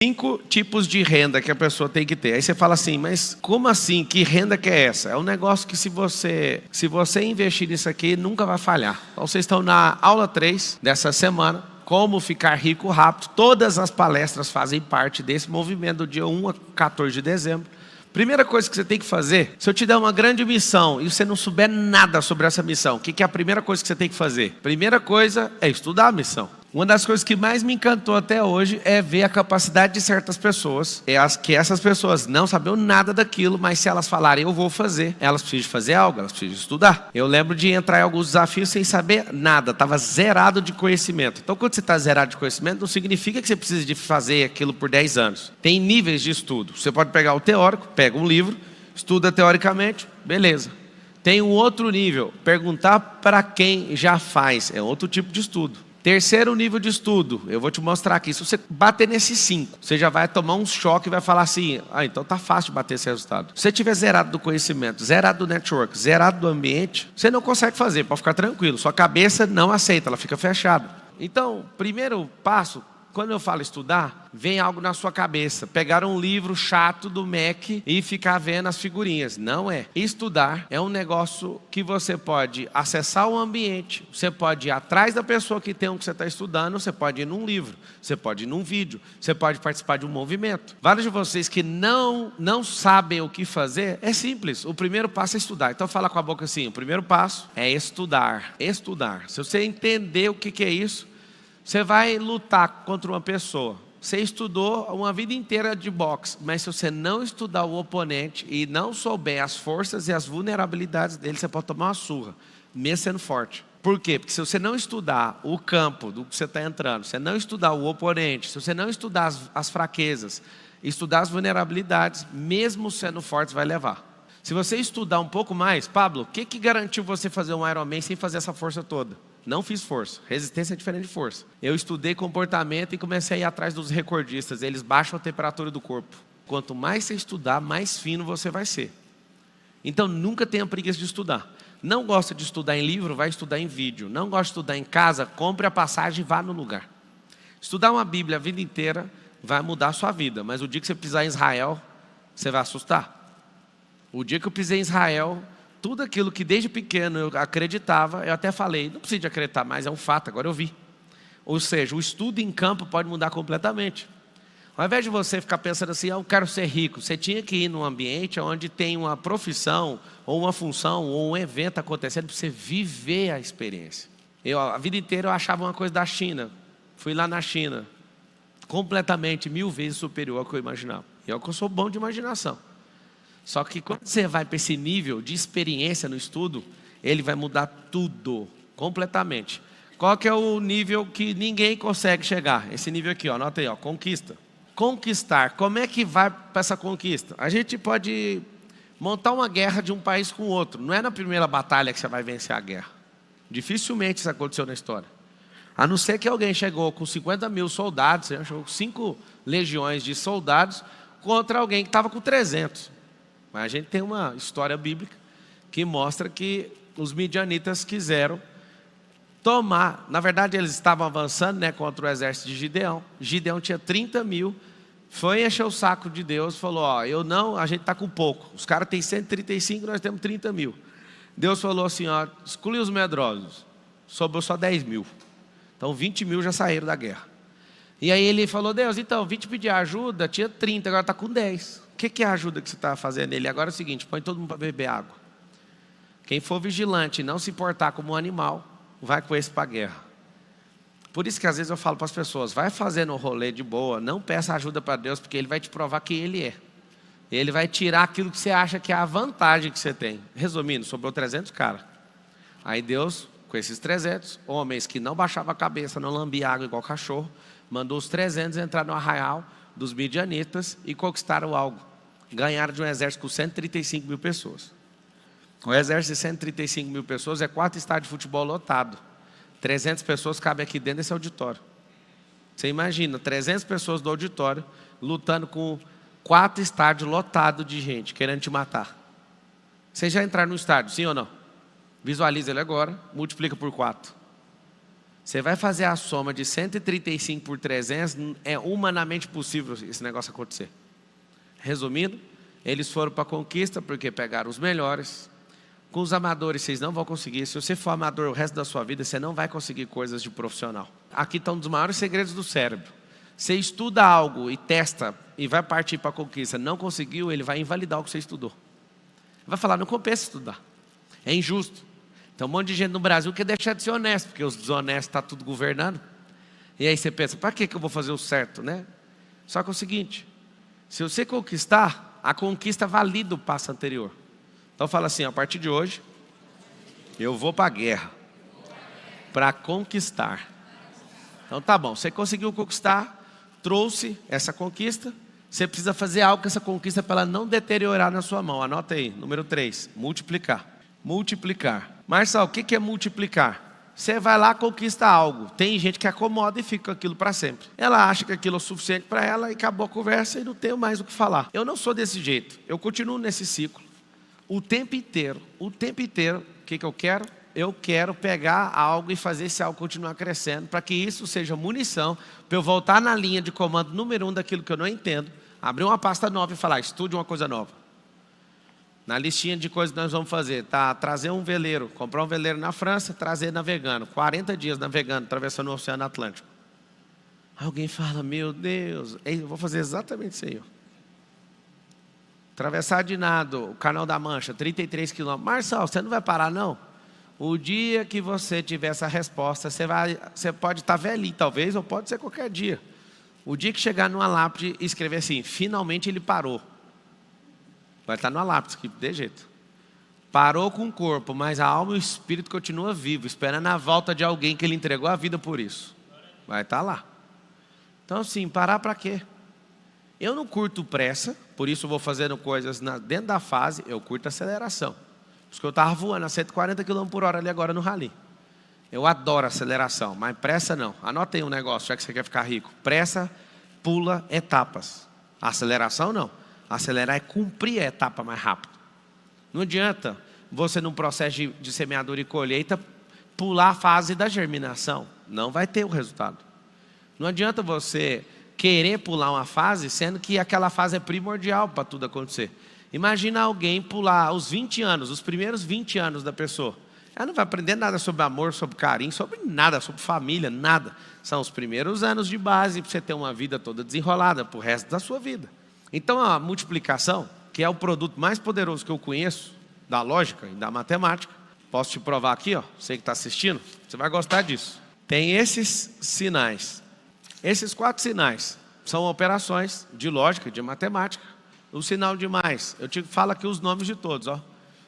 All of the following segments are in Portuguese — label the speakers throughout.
Speaker 1: 5 tipos de renda que a pessoa tem que ter. Aí você fala assim, mas como assim? Que renda que é essa? É um negócio que se você investir nisso aqui, nunca vai falhar. Então vocês estão na aula 3 dessa semana, como ficar rico rápido. Todas as palestras fazem parte desse movimento do dia 1 a 14 de dezembro. Primeira coisa que você tem que fazer, se eu te der uma grande missão e você não souber nada sobre essa missão, o que é a primeira coisa que você tem que fazer? Primeira coisa é estudar a missão. Uma das coisas que mais me encantou até hoje é ver a capacidade de certas pessoas, que essas pessoas não sabiam nada daquilo, mas se elas falarem eu vou fazer, elas precisam fazer algo, elas precisam estudar. Eu lembro de entrar em alguns desafios sem saber nada, estava zerado de conhecimento. Então quando você está zerado de conhecimento, não significa que você precisa de fazer aquilo por 10 anos. Tem níveis de estudo. Você pode pegar o teórico, pega um livro, estuda teoricamente, beleza. Tem um outro nível, perguntar para quem já faz, é outro tipo de estudo. Terceiro nível de estudo, eu vou te mostrar aqui. Se você bater nesses 5, você já vai tomar um choque e vai falar assim, então tá fácil de bater esse resultado. Se você tiver zerado do conhecimento, zerado do network, zerado do ambiente, você não consegue fazer, pode ficar tranquilo. Sua cabeça não aceita, ela fica fechada. Então, primeiro passo, quando eu falo estudar, vem algo na sua cabeça. Pegar um livro chato do MEC e ficar vendo as figurinhas. Não é. Estudar é um negócio que você pode acessar o ambiente, você pode ir atrás da pessoa que tem o que você está estudando, você pode ir num livro, você pode ir num vídeo, você pode participar de um movimento. Vários de vocês que não sabem o que fazer, é simples. O primeiro passo é estudar. Então fala com a boca assim, o primeiro passo é estudar. Estudar. Se você entender o que é isso, você vai lutar contra uma pessoa. Você estudou uma vida inteira de boxe, mas se você não estudar o oponente e não souber as forças e as vulnerabilidades dele, você pode tomar uma surra, mesmo sendo forte. Por quê? Porque se você não estudar o campo do que você está entrando, se você não estudar o oponente, se você não estudar as fraquezas, estudar as vulnerabilidades, mesmo sendo forte, vai levar. Se você estudar um pouco mais, Pablo, o que garantiu você fazer um Ironman sem fazer essa força toda? Não fiz força. Resistência é diferente de força. Eu estudei comportamento e comecei a ir atrás dos recordistas. Eles baixam a temperatura do corpo. Quanto mais você estudar, mais fino você vai ser. Então nunca tenha preguiça de estudar. Não gosta de estudar em livro, vai estudar em vídeo. Não gosta de estudar em casa, compre a passagem e vá no lugar. Estudar uma Bíblia a vida inteira vai mudar a sua vida. Mas o dia que você pisar em Israel, você vai assustar. O dia que eu pisei em Israel, tudo aquilo que desde pequeno eu acreditava, eu até falei, não preciso de acreditar mais, é um fato, agora eu vi. Ou seja, o estudo em campo pode mudar completamente. Ao invés de você ficar pensando assim, eu quero ser rico, você tinha que ir num ambiente onde tem uma profissão, ou uma função, ou um evento acontecendo, para você viver a experiência. A vida inteira eu achava uma coisa da China, fui lá na China, completamente 1000 vezes superior ao que eu imaginava. E é o que eu sou bom de imaginação. Só que quando você vai para esse nível de experiência no estudo, ele vai mudar tudo, completamente. Qual que é o nível que ninguém consegue chegar? Esse nível aqui, anota aí, conquista. Conquistar, como é que vai para essa conquista? A gente pode montar uma guerra de um país com o outro. Não é na primeira batalha que você vai vencer a guerra. Dificilmente isso aconteceu na história. A não ser que alguém chegou com 50 mil soldados, chegou com 5 legiões de soldados, contra alguém que estava com 300. Mas a gente tem uma história bíblica que mostra que os midianitas quiseram tomar. Na verdade, eles estavam avançando contra o exército de Gideão. Gideão tinha 30 mil. Foi encher o saco de Deus. Falou, a gente está com pouco. Os caras têm 135, nós temos 30 mil. Deus falou assim, exclui os medrosos. Sobrou só 10 mil. Então 20 mil já saíram da guerra. E aí ele falou, Deus, então, 20 pedir ajuda, tinha 30, agora está com 10. O que é a ajuda que você está fazendo nele? Agora é o seguinte, põe todo mundo para beber água. Quem for vigilante e não se importar como um animal, vai com esse para a guerra. Por isso que às vezes eu falo para as pessoas, vai fazendo um rolê de boa, não peça ajuda para Deus, porque Ele vai te provar quem Ele é. Ele vai tirar aquilo que você acha que é a vantagem que você tem. Resumindo, sobrou 300 caras. Aí Deus, com esses 300 homens que não baixavam a cabeça, não lambiam água igual cachorro, mandou os 300 entrar no arraial dos midianitas e conquistaram algo. Ganharam de um exército com 135 mil pessoas. O exército de 135 mil pessoas é 4 estádios de futebol lotado. 300 pessoas cabem aqui dentro desse auditório. Você imagina, 300 pessoas do auditório lutando com 4 estádios lotados de gente querendo te matar. Vocês já entraram no estádio, sim ou não? Visualiza ele agora, multiplica por 4. Você vai fazer a soma de 135 por 300, é humanamente possível esse negócio acontecer. Resumindo, eles foram para a conquista porque pegaram os melhores. Com os amadores vocês não vão conseguir. Se você for amador o resto da sua vida, você não vai conseguir coisas de profissional. Aqui estão um dos maiores segredos do cérebro. Você estuda algo e testa e vai partir para a conquista, não conseguiu, ele vai invalidar o que você estudou. Vai falar, não compensa estudar, é injusto. Tem um monte de gente no Brasil que quer deixar de ser honesto, porque os desonestos estão tudo governando. E aí você pensa, para que eu vou fazer o certo, né? Só que é o seguinte, se você conquistar, a conquista valida o passo anterior. Então fala assim, a partir de hoje, eu vou para a guerra, para conquistar. Então tá bom, você conseguiu conquistar, trouxe essa conquista, você precisa fazer algo com essa conquista para ela não deteriorar na sua mão. Anota aí, número 3, multiplicar. Multiplicar. Marçal, o que é multiplicar? Você vai lá, conquista algo. Tem gente que acomoda e fica com aquilo para sempre. Ela acha que aquilo é o suficiente para ela e acabou a conversa e não tenho mais o que falar. Eu não sou desse jeito. Eu continuo nesse ciclo. O tempo inteiro. O que eu quero? Eu quero pegar algo e fazer esse algo continuar crescendo, para que isso seja munição, para eu voltar na linha de comando número 1 daquilo que eu não entendo, abrir uma pasta nova e falar, estude uma coisa nova. Na listinha de coisas que nós vamos fazer, tá, trazer um veleiro, comprar um veleiro na França, trazer navegando, 40 dias navegando, atravessando o Oceano Atlântico. Alguém fala, meu Deus, eu vou fazer exatamente isso aí. Ó. Atravessar de nado, o Canal da Mancha, 33 quilômetros. Marçal, você não vai parar não? O dia que você tiver essa resposta, você pode estar velhinho talvez, ou pode ser qualquer dia. O dia que chegar numa lápide e escrever assim, finalmente ele parou. Vai estar numa lápide, de jeito. Parou com o corpo, mas a alma e o espírito continuam vivos, esperando a volta de alguém que ele entregou a vida por isso. Vai estar lá. Então assim, parar para quê? Eu não curto pressa, por isso eu vou fazendo coisas dentro da fase, eu curto aceleração. Por isso que eu estava voando a 140 km por hora ali agora no rally. Eu adoro aceleração, mas pressa não. Anota aí um negócio, já que você quer ficar rico. Pressa pula etapas. Aceleração não. Acelerar é cumprir a etapa mais rápido. Não adianta você num processo de semeadura e colheita pular a fase da germinação. Não vai ter o resultado. Não adianta você querer pular uma fase, sendo que aquela fase é primordial para tudo acontecer. Imagina alguém pular os 20 anos, os primeiros 20 anos da pessoa. Ela não vai aprender nada sobre amor, sobre carinho, sobre nada, sobre família, nada. São os primeiros anos de base para você ter uma vida toda desenrolada para o resto da sua vida. Então a multiplicação, que é o produto mais poderoso que eu conheço, da lógica e da matemática, posso te provar aqui, ó, você que está assistindo, você vai gostar disso. Tem esses sinais. Esses 4 sinais são operações de lógica, de matemática. O sinal de mais, eu te falo aqui os nomes de todos, ó.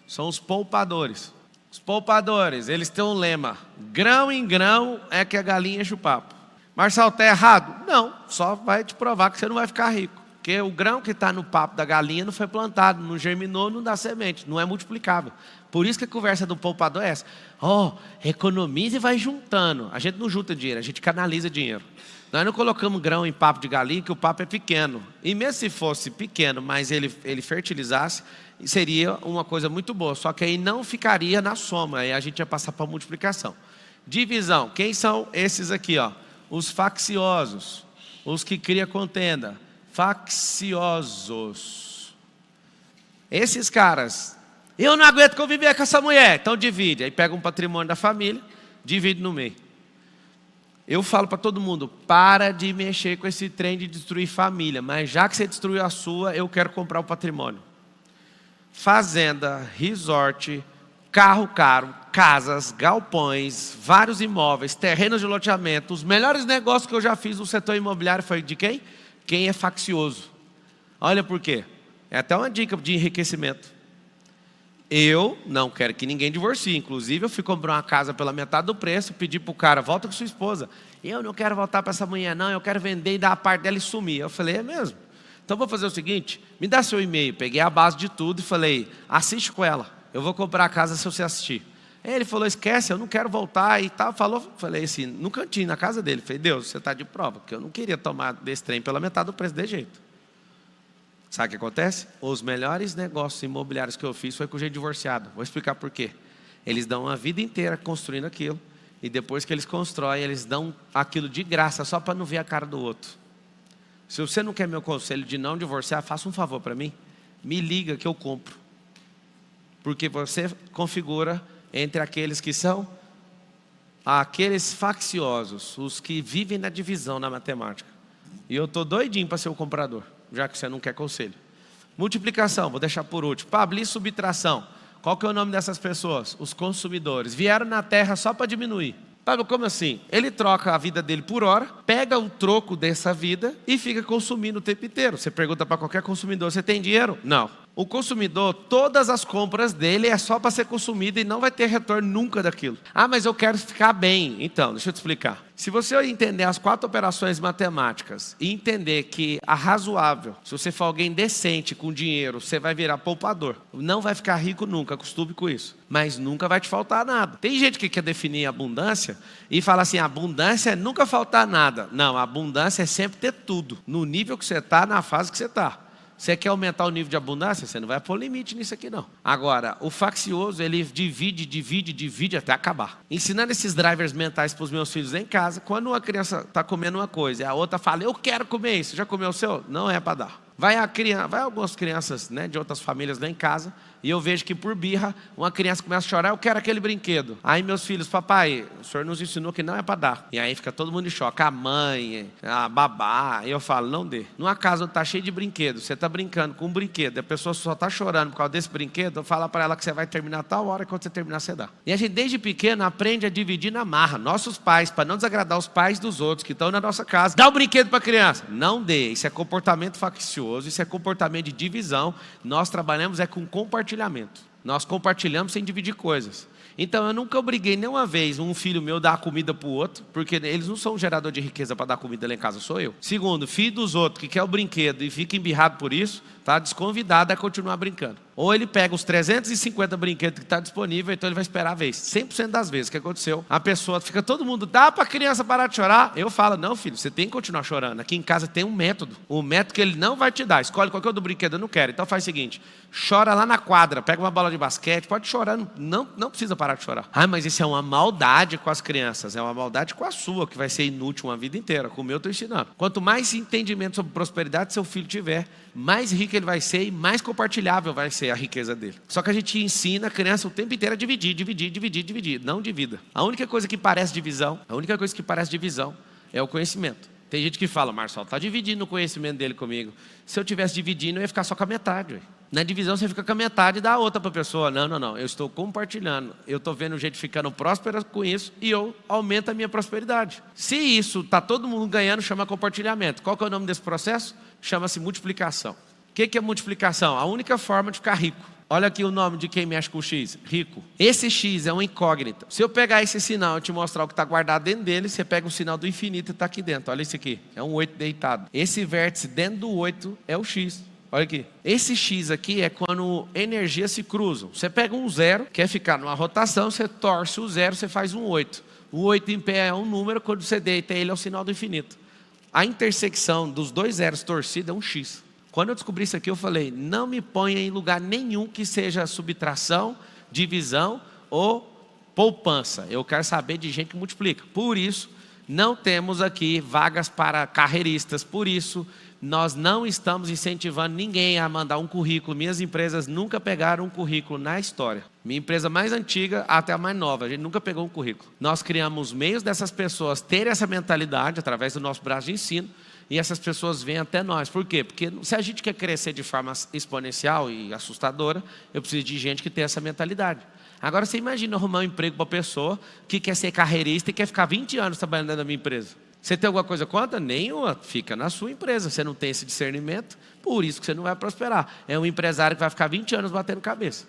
Speaker 1: São os poupadores. Os poupadores, eles têm um lema: grão em grão é que a galinha enche o papo. Marçal, está errado? Não, só vai te provar que você não vai ficar rico. Porque o grão que está no papo da galinha não foi plantado, não germinou, não dá semente, não é multiplicável. Por isso que a conversa do poupador é essa. Economiza e vai juntando. A gente não junta dinheiro, a gente canaliza dinheiro. Nós não colocamos grão em papo de galinha, que o papo é pequeno. E mesmo se fosse pequeno, mas ele fertilizasse, seria uma coisa muito boa. Só que aí não ficaria na soma, aí a gente ia passar para a multiplicação. Divisão, quem são esses aqui? Ó? Os facciosos, os que criam contenda. Facciosos. Esses caras, eu não aguento conviver com essa mulher, então divide. Aí pega um patrimônio da família, divide no meio. Eu falo para todo mundo, para de mexer com esse trem de destruir família, mas já que você destruiu a sua, eu quero comprar o patrimônio. Fazenda, resort, carro caro, casas, galpões, vários imóveis, terrenos de loteamento. Os melhores negócios que eu já fiz no setor imobiliário foi de quem? Quem é faccioso. Olha por quê. É até uma dica de enriquecimento. Eu não quero que ninguém divorcie. Inclusive, eu fui comprar uma casa pela metade do preço, pedi para o cara, volta com sua esposa. Eu não quero voltar para essa mulher, não. Eu quero vender e dar a parte dela e sumir. Eu falei, é mesmo? Então, vou fazer o seguinte, me dá seu e-mail. Peguei a base de tudo e falei, assiste com ela. Eu vou comprar a casa se você assistir. Aí ele falou, esquece, eu não quero voltar e tal. Falei assim, no cantinho, na casa dele. Falei, Deus, você está de prova, porque eu não queria tomar desse trem pela metade do preço de jeito. Sabe o que acontece? Os melhores negócios imobiliários que eu fiz foi com gente divorciado. Vou explicar por quê. Eles dão uma vida inteira construindo aquilo. E depois que eles constroem, eles dão aquilo de graça só para não ver a cara do outro. Se você não quer meu conselho de não divorciar, faça um favor para mim. Me liga que eu compro. Porque você configura entre aqueles que são aqueles facciosos, os que vivem na divisão na matemática. E eu estou doidinho para ser o comprador, já que você não quer conselho. Multiplicação, vou deixar por último. Pablo, e subtração? Qual que é o nome dessas pessoas? Os consumidores. Vieram na terra só para diminuir. Pablo, como assim? Ele troca a vida dele por hora, pega o troco dessa vida e fica consumindo o tempo inteiro. Você pergunta para qualquer consumidor, você tem dinheiro? Não. O consumidor, todas as compras dele é só para ser consumida e não vai ter retorno nunca daquilo. Ah, mas eu quero ficar bem. Então, deixa eu te explicar. Se você entender as 4 operações matemáticas e entender que a razoável, se você for alguém decente com dinheiro, você vai virar poupador. Não vai ficar rico nunca, acostume com isso. Mas nunca vai te faltar nada. Tem gente que quer definir abundância e fala assim, abundância é nunca faltar nada. Não, a abundância é sempre ter tudo. No nível que você está, na fase que você está. Você quer aumentar o nível de abundância? Você não vai pôr limite nisso aqui não. Agora, o faccioso, ele divide até acabar. Ensinando esses drivers mentais para os meus filhos em casa, quando uma criança está comendo uma coisa e a outra fala, eu quero comer isso, já comeu o seu? Não é para dar. Vai algumas crianças, né, de outras famílias lá em casa, e eu vejo que por birra, uma criança começa a chorar, eu quero aquele brinquedo. Aí meus filhos, papai, o senhor nos ensinou que não é para dar. E aí fica todo mundo em choque, a mãe, a babá, e eu falo, não dê. Numa casa onde está cheio de brinquedos, você está brincando com um brinquedo, a pessoa só está chorando por causa desse brinquedo, eu falo para ela que você vai terminar tal hora, quando você terminar você dá. E a gente desde pequeno aprende a dividir na marra. Nossos pais, para não desagradar os pais dos outros que estão na nossa casa, dá o brinquedo para a criança. Não dê, isso é comportamento faccioso, isso é comportamento de divisão. Nós trabalhamos com compartilhamento. Nós compartilhamos sem dividir coisas. Então eu nunca obriguei nenhuma vez um filho meu a dar comida para o outro, porque eles não são um gerador de riqueza para dar comida lá em casa, sou eu. Segundo, filho dos outros que quer o brinquedo e fica embirrado por isso, está desconvidado a continuar brincando. Ou ele pega os 350 brinquedos que está disponível, então ele vai esperar a vez. 100% das vezes que aconteceu, a pessoa fica, todo mundo, dá para a criança parar de chorar? Eu falo, não filho, você tem que continuar chorando. Aqui em casa tem um método que ele não vai te dar. Escolhe qualquer do brinquedo, eu não quero. Então faz o seguinte, chora lá na quadra, pega uma bola de basquete, pode chorar, não precisa parar de chorar. Ah, mas isso é uma maldade com as crianças, é uma maldade com a sua, que vai ser inútil uma vida inteira. Com o meu eu estou ensinando. Quanto mais entendimento sobre prosperidade seu filho tiver, mais rico ele vai ser e mais compartilhável vai ser a riqueza dele. Só que a gente ensina a criança o tempo inteiro a dividir, não divida. A única coisa que parece divisão é o conhecimento. Tem gente que fala, Marcelo, está dividindo o conhecimento dele comigo. Se eu estivesse dividindo, eu ia ficar só com a metade. Ué. Na divisão você fica com a metade e dá a outra para a pessoa. Não, eu estou compartilhando. Eu estou vendo gente ficando próspera com isso e eu aumento a minha prosperidade. Se isso está todo mundo ganhando, chama compartilhamento. Qual que é o nome desse processo? Chama-se multiplicação. O que é multiplicação? A única forma de ficar rico. Olha aqui o nome de quem mexe com X, rico. Esse X é uma incógnita. Se eu pegar esse sinal e te mostrar o que está guardado dentro dele, você pega o sinal do infinito e está aqui dentro. Olha isso aqui, é um 8 deitado. Esse vértice dentro do 8 é o X. Olha aqui. Esse X aqui é quando energias se cruzam. Você pega um 0, quer ficar numa rotação, você torce o 0, você faz um 8. O 8 em pé é um número, quando você deita ele é o sinal do infinito. A intersecção dos dois zeros torcidos é um X. Quando eu descobri isso aqui, eu falei, não me ponha em lugar nenhum que seja subtração, divisão ou poupança. Eu quero saber de gente que multiplica. Por isso, não temos aqui vagas para carreiristas. Por isso, nós não estamos incentivando ninguém a mandar um currículo. Minhas empresas nunca pegaram um currículo na história. Minha empresa mais antiga até a mais nova, a gente nunca pegou um currículo. Nós criamos meios dessas pessoas terem essa mentalidade através do nosso braço de ensino. E essas pessoas vêm até nós. Por quê? Porque se a gente quer crescer de forma exponencial e assustadora, eu preciso de gente que tem essa mentalidade. Agora você imagina arrumar um emprego para uma pessoa que quer ser carreirista e quer ficar 20 anos trabalhando dentro da minha empresa. Você tem alguma coisa contra? Nenhuma. Fica na sua empresa. Você não tem esse discernimento, por isso que você não vai prosperar. É um empresário que vai ficar 20 anos batendo cabeça.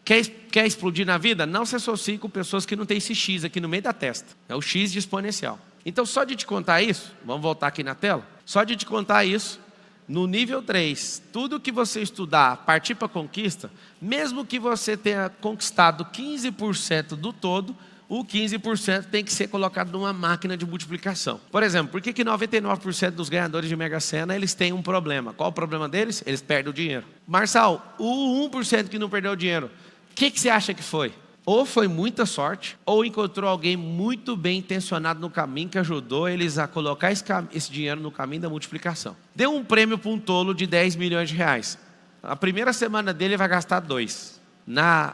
Speaker 1: Quer explodir na vida? Não se associe com pessoas que não têm esse X aqui no meio da testa. É o X de exponencial. Então, só de te contar isso, vamos voltar aqui na tela. Só de te contar isso, no nível 3, tudo que você estudar, partir para a conquista, mesmo que você tenha conquistado 15% do todo, o 15% tem que ser colocado numa máquina de multiplicação. Por exemplo, por que 99% dos ganhadores de Mega Sena, eles têm um problema? Qual o problema deles? Eles perdem o dinheiro. Marçal, o 1% que não perdeu o dinheiro, o que você acha que foi? Ou foi muita sorte, ou encontrou alguém muito bem intencionado no caminho que ajudou eles a colocar esse dinheiro no caminho da multiplicação. Deu um prêmio para um tolo de 10 milhões de reais. A primeira semana dele vai gastar 2. Na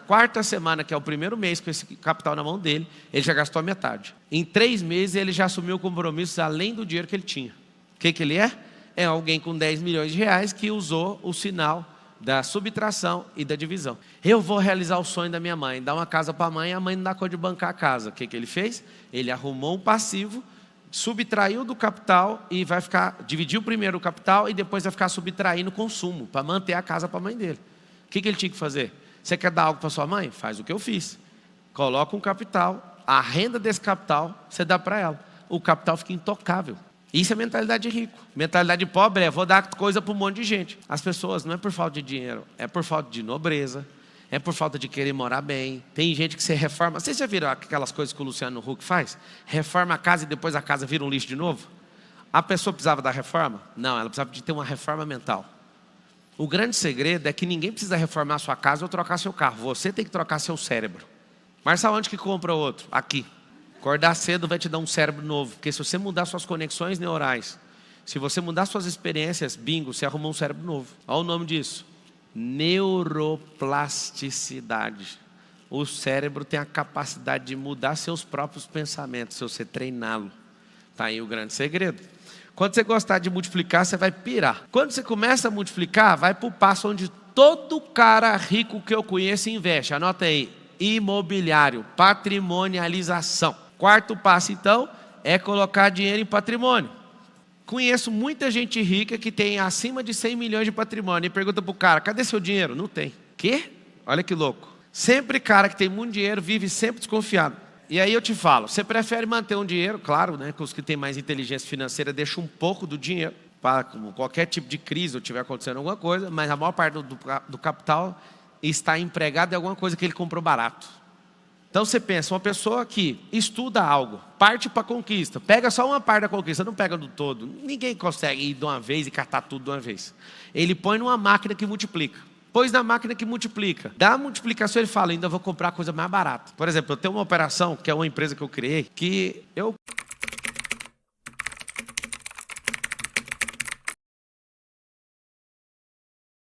Speaker 1: quarta semana, que é o primeiro mês com esse capital na mão dele, ele já gastou a metade. Em 3 meses ele já assumiu compromissos além do dinheiro que ele tinha. O que ele é? É alguém com 10 milhões de reais que usou o sinal da subtração e da divisão. Eu vou realizar o sonho da minha mãe, dar uma casa para a mãe não dá conta de bancar a casa. O que ele fez? Ele arrumou um passivo, subtraiu do capital e vai ficar, dividiu primeiro o capital e depois vai ficar subtraindo o consumo, para manter a casa para a mãe dele. O que ele tinha que fazer? Você quer dar algo para sua mãe? Faz o que eu fiz. Coloca um capital, a renda desse capital, você dá para ela. O capital fica intocável. Isso é mentalidade de rico. Mentalidade de pobre é, vou dar coisa para um monte de gente. As pessoas, não é por falta de dinheiro, é por falta de nobreza, é por falta de querer morar bem. Tem gente que você reforma. Vocês já viram aquelas coisas que o Luciano Huck faz? Reforma a casa e depois a casa vira um lixo de novo? A pessoa precisava da reforma? Não, ela precisava de ter uma reforma mental. O grande segredo é que ninguém precisa reformar a sua casa ou trocar seu carro. Você tem que trocar seu cérebro. Marçal, onde que compra outro? Aqui. Acordar cedo vai te dar um cérebro novo. Porque se você mudar suas conexões neurais, se você mudar suas experiências, bingo, você arrumou um cérebro novo. Olha o nome disso. Neuroplasticidade. O cérebro tem a capacidade de mudar seus próprios pensamentos, se você treiná-lo. Está aí o grande segredo. Quando você gostar de multiplicar, você vai pirar. Quando você começa a multiplicar, vai para o passo onde todo cara rico que eu conheço investe. Anota aí. Imobiliário, patrimonialização. Quarto passo, então, é colocar dinheiro em patrimônio. Conheço muita gente rica que tem acima de 100 milhões de patrimônio. E pergunta para o cara, cadê seu dinheiro? Não tem. Quê? Olha que louco. Sempre cara que tem muito dinheiro vive sempre desconfiado. E aí eu te falo, você prefere manter um dinheiro, claro, né, que os que têm mais inteligência financeira deixam um pouco do dinheiro para qualquer tipo de crise ou tiver acontecendo alguma coisa, mas a maior parte do capital está empregado em alguma coisa que ele comprou barato. Então você pensa, uma pessoa que estuda algo, parte para a conquista, pega só uma parte da conquista, não pega do todo. Ninguém consegue ir de uma vez e catar tudo de uma vez. Ele põe numa máquina que multiplica. Pôs na máquina que multiplica. Da multiplicação ele fala, ainda vou comprar coisa mais barata. Por exemplo, eu tenho uma operação, que é uma empresa que eu criei, que eu